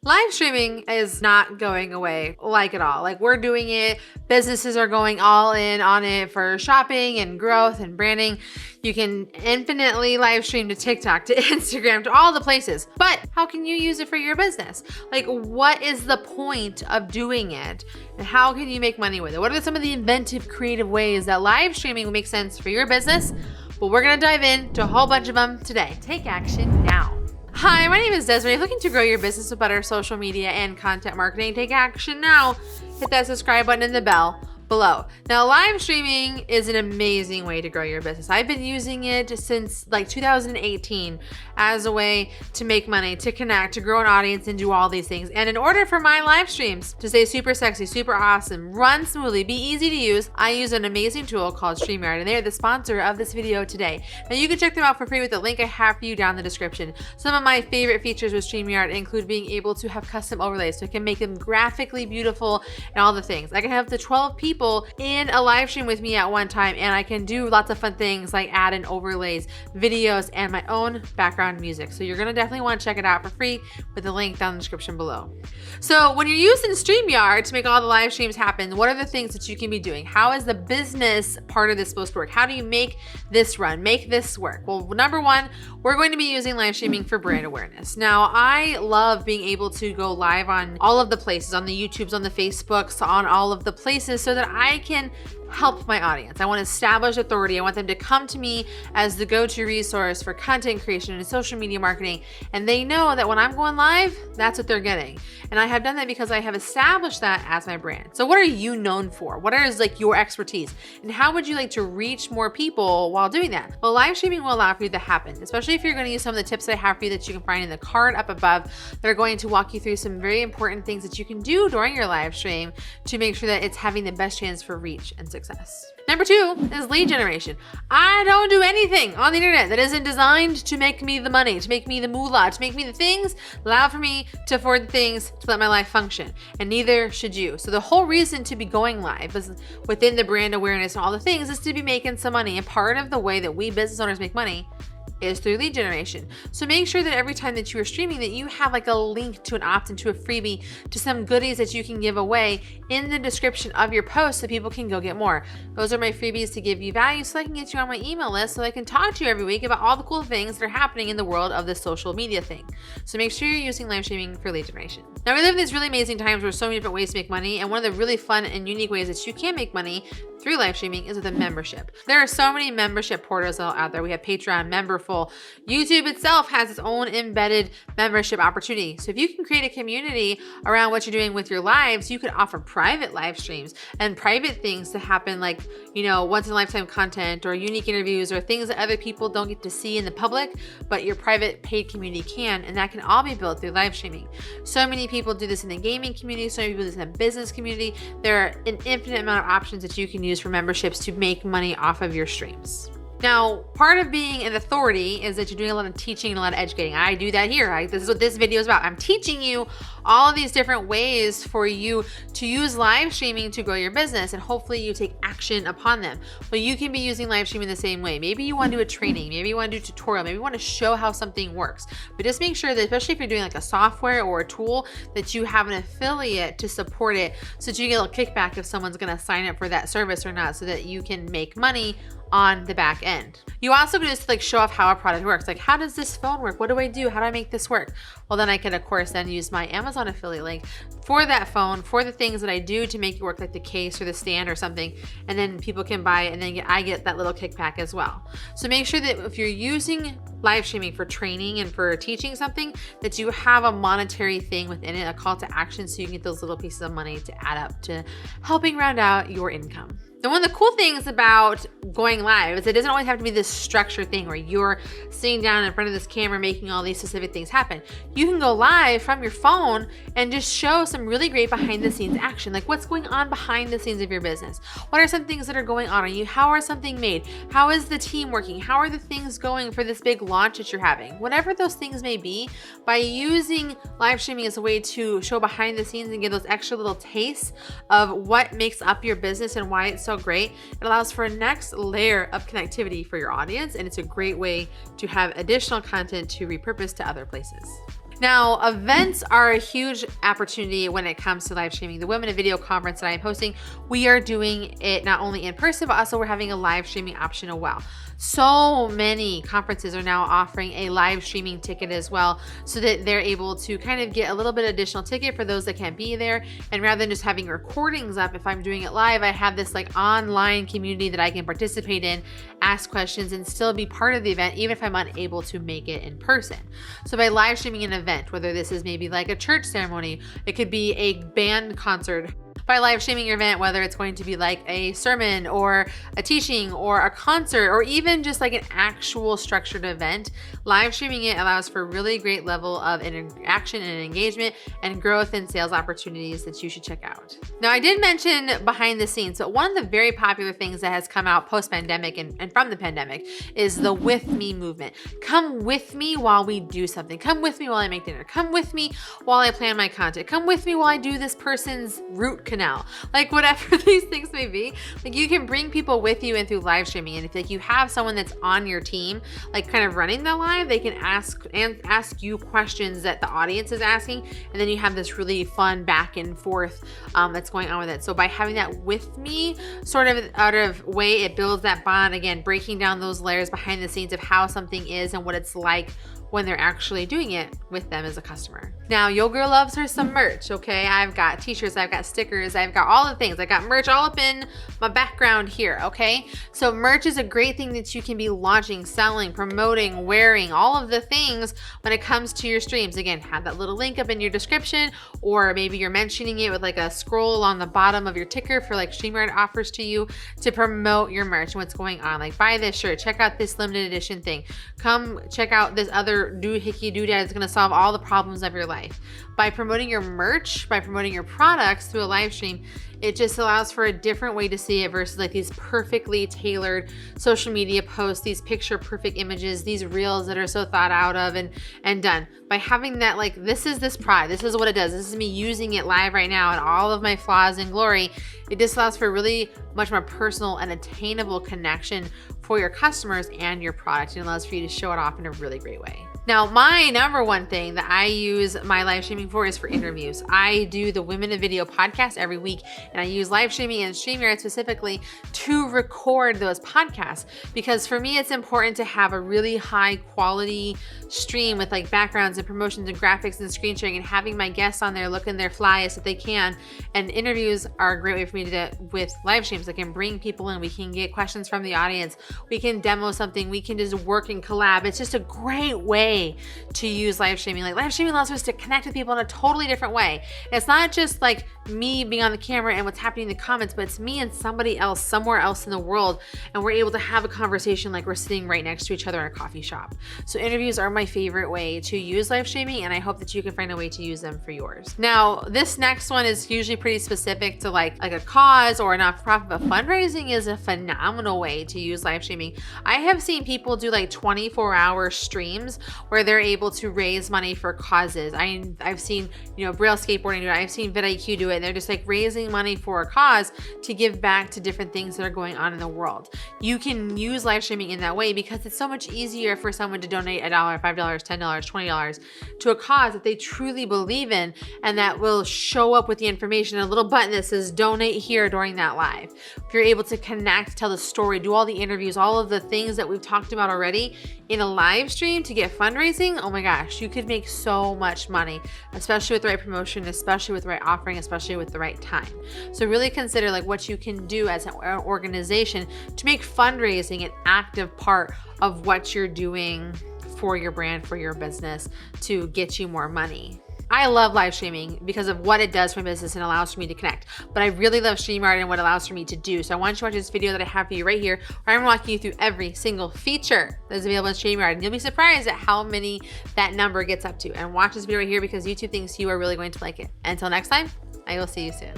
Live streaming is not going away like at all. Like, we're doing it. Businesses are going all in on it for shopping and growth and branding. You can infinitely live stream to TikTok, to Instagram, to all the places. But how can you use it for your business? Like, what is the point of doing it? And how can you make money with it? What are some of the inventive, creative ways that live streaming will make sense for your business? Well, we're gonna dive into a whole bunch of them today. Take action now. Hi, my name is Desiree. Looking to grow your business with better social media and content marketing? Take action now. Hit that subscribe button and the bell below. Now, live streaming is an amazing way to grow your business. I've been using it since like 2018 as a way to make money, to connect, to grow an audience, and do all these things. And in order for my live streams to stay super sexy, super awesome, run smoothly, be easy to use, I use an amazing tool called Streamyard, and they're the sponsor of this video today. Now, you can check them out for free with the link I have for you down in the description. Some of my favorite features with Streamyard include being able to have custom overlays, so I can make them graphically beautiful and all the things. I can have up to 12 people in a live stream with me at one time, and I can do lots of fun things like add in overlays, videos, and my own background music. So you're gonna definitely want to check it out for free with the link down in the description below. So when you're using Streamyard to make all the live streams happen, what are the things that you can be doing? How is the business part of this supposed to work? How do you make this run, make this work? Well, number one, we're going to be using live streaming for brand awareness. Now, I love being able to go live on all of the places, on the YouTubes, on the Facebooks, on all of the places, so that I can help my audience. I want to establish authority. I want them to come to me as the go-to resource for content creation and social media marketing. And they know that when I'm going live, that's what they're getting. And I have done that because I have established that as my brand. So what are you known for? What is like your expertise? And how would you like to reach more people while doing that? Well, live streaming will allow for you to happen, especially if you're going to use some of the tips that I have for you that you can find in the card up above that are going to walk you through some very important things that you can do during your live stream to make sure that it's having the best chance for reach and success. Number two is lead generation. I don't do anything on the internet that isn't designed to make me the money, to make me the moolah, to make me the things, allow for me to afford the things to let my life function. And neither should you. So the whole reason to be going live is within the brand awareness and all the things is to be making some money. And part of the way that we business owners make money is through lead generation. So make sure that every time that you are streaming that you have like a link to an opt-in, to a freebie, to some goodies that you can give away in the description of your post so people can go get more. Those are my freebies to give you value so I can get you on my email list so I can talk to you every week about all the cool things that are happening in the world of this social media thing. So make sure you're using live streaming for lead generation. Now, we live in these really amazing times where there's so many different ways to make money, and one of the really fun and unique ways that you can make money through live streaming is with a membership. There are so many membership portals out there. We have Patreon, Memberful. YouTube itself has its own embedded membership opportunity. So if you can create a community around what you're doing with your lives, you could offer private live streams and private things to happen, like, you know, once in a lifetime content or unique interviews or things that other people don't get to see in the public, but your private paid community can, and that can all be built through live streaming. So many people do this in the gaming community, so many people do this in the business community. There are an infinite amount of options that you can use for memberships to make money off of your streams. Now, part of being an authority is that you're doing a lot of teaching and a lot of educating. I do that here. This is what this video is about. I'm teaching you all of these different ways for you to use live streaming to grow your business, and hopefully you take action upon them. But you can be using live streaming the same way. Maybe you want to do a training, maybe you want to do a tutorial, maybe you want to show how something works. But just make sure that, especially if you're doing like a software or a tool, that you have an affiliate to support it so that you get a little kickback if someone's going to sign up for that service or not, so that you can make money on the back end. You also can just like show off how a product works. Like, how does this phone work? What do I do? How do I make this work? Well, then I can, of course, then use my Amazon affiliate link for that phone, for the things that I do to make it work, like the case or the stand or something. And then people can buy it, and then I get that little kickback as well. So make sure that if you're using live streaming for training and for teaching something, that you have a monetary thing within it, a call to action, so you can get those little pieces of money to add up to helping round out your income. And one of the cool things about going live is it doesn't always have to be this structured thing where you're sitting down in front of this camera making all these specific things happen. You can go live from your phone and just show some really great behind the scenes action, like what's going on behind the scenes of your business. What are some things that are going on? How are something made? How is the team working? How are the things going for this big launch that you're having? Whatever those things may be, by using live streaming as a way to show behind the scenes and get those extra little tastes of what makes up your business and why it's so great, it allows for a next layer of connectivity for your audience, and it's a great way to have additional content to repurpose to other places. Now, events are a huge opportunity when it comes to live streaming. The Women in Video conference that I'm hosting, we are doing it not only in person, but also we're having a live streaming option as well. So many conferences are now offering a live streaming ticket as well, so that they're able to kind of get a little bit additional ticket for those that can't be there. And rather than just having recordings up, if I'm doing it live, I have this like online community that I can participate in, ask questions, and still be part of the event, even if I'm unable to make it in person. So by live streaming an event, whether this is maybe like a church ceremony, it could be a band concert, by live streaming your event, whether it's going to be like a sermon or a teaching or a concert or even just like an actual structured event, live streaming it allows for a really great level of interaction and engagement and growth and sales opportunities that you should check out. Now, I did mention behind the scenes, but one of the very popular things that has come out post-pandemic and from the pandemic is the with me movement. Come with me while we do something. Come with me while I make dinner. Come with me while I plan my content. Come with me while I do this person's root canal. Like whatever these things may be, like you can bring people with you in through live streaming. And if like you have someone that's on your team, like kind of running the live, they can ask you questions that the audience is asking. And then you have this really fun back and forth that's going on with it. So by having that with me sort of out of way, it builds that bond, again, breaking down those layers behind the scenes of how something is and what it's like when they're actually doing it with them as a customer. Now, Yo Girl loves her some merch, okay? I've got t-shirts, I've got stickers, I've got all the things. I got merch all up in my background here, okay? So merch is a great thing that you can be launching, selling, promoting, wearing, all of the things when it comes to your streams. Again, have that little link up in your description, or maybe you're mentioning it with like a scroll on the bottom of your ticker for like Streamyard offers to you to promote your merch and what's going on. Like buy this shirt, check out this limited edition thing. Come check out this other doohickey doodad is going to solve all the problems of your life. By promoting your merch, by promoting your products through a live stream, it just allows for a different way to see it versus like these perfectly tailored social media posts, these picture perfect images, these reels that are so thought out of and done. By having that, like, this is this product, this is what it does, this is me using it live right now and all of my flaws and glory, it just allows for really much more personal and attainable connection for your customers and your product, and allows for you to show it off in a really great way. Now, my number one thing that I use my live streaming for is for interviews. I do the Women in Video podcast every week, and I use live streaming and Streamyard specifically to record those podcasts, because for me, it's important to have a really high quality stream with like backgrounds and promotions and graphics and screen sharing, and having my guests on there looking their flyest if they can. And interviews are a great way for me to do it with live streams. I can bring people in, we can get questions from the audience, we can demo something, we can just work and collab. It's just a great way to use live streaming. Like live streaming allows us to connect with people in a totally different way. It's not just like me being on the camera and what's happening in the comments, but it's me and somebody else somewhere else in the world, and we're able to have a conversation like we're sitting right next to each other in a coffee shop. So interviews are my favorite way to use live streaming, and I hope that you can find a way to use them for yours. Now, this next one is usually pretty specific to like a cause or a not-for-profit, but fundraising is a phenomenal way to use live streaming. I have seen people do like 24-hour streams where they're able to raise money for causes. I've seen, Braille skateboarding do it. I've seen vidIQ do it. And they're just like raising money for a cause to give back to different things that are going on in the world. You can use live streaming in that way because it's so much easier for someone to donate $1, $5, $10, $20 to a cause that they truly believe in, and that will show up with the information, a little button that says donate here during that live. If you're able to connect, tell the story, do all the interviews, all of the things that we've talked about already in a live stream to get fundraising, oh my gosh, you could make so much money, especially with the right promotion, especially with the right offering, especially with the right time. So really consider like what you can do as an organization to make fundraising an active part of what you're doing for your brand, for your business, to get you more money. I love live streaming because of what it does for my business and allows for me to connect. But I really love Streamyard and what it allows for me to do. So I want you to watch this video that I have for you right here, where I'm walking you through every single feature that's available in Streamyard. And you'll be surprised at how many that number gets up to. And watch this video right here because YouTube thinks you are really going to like it. Until next time, I will see you soon.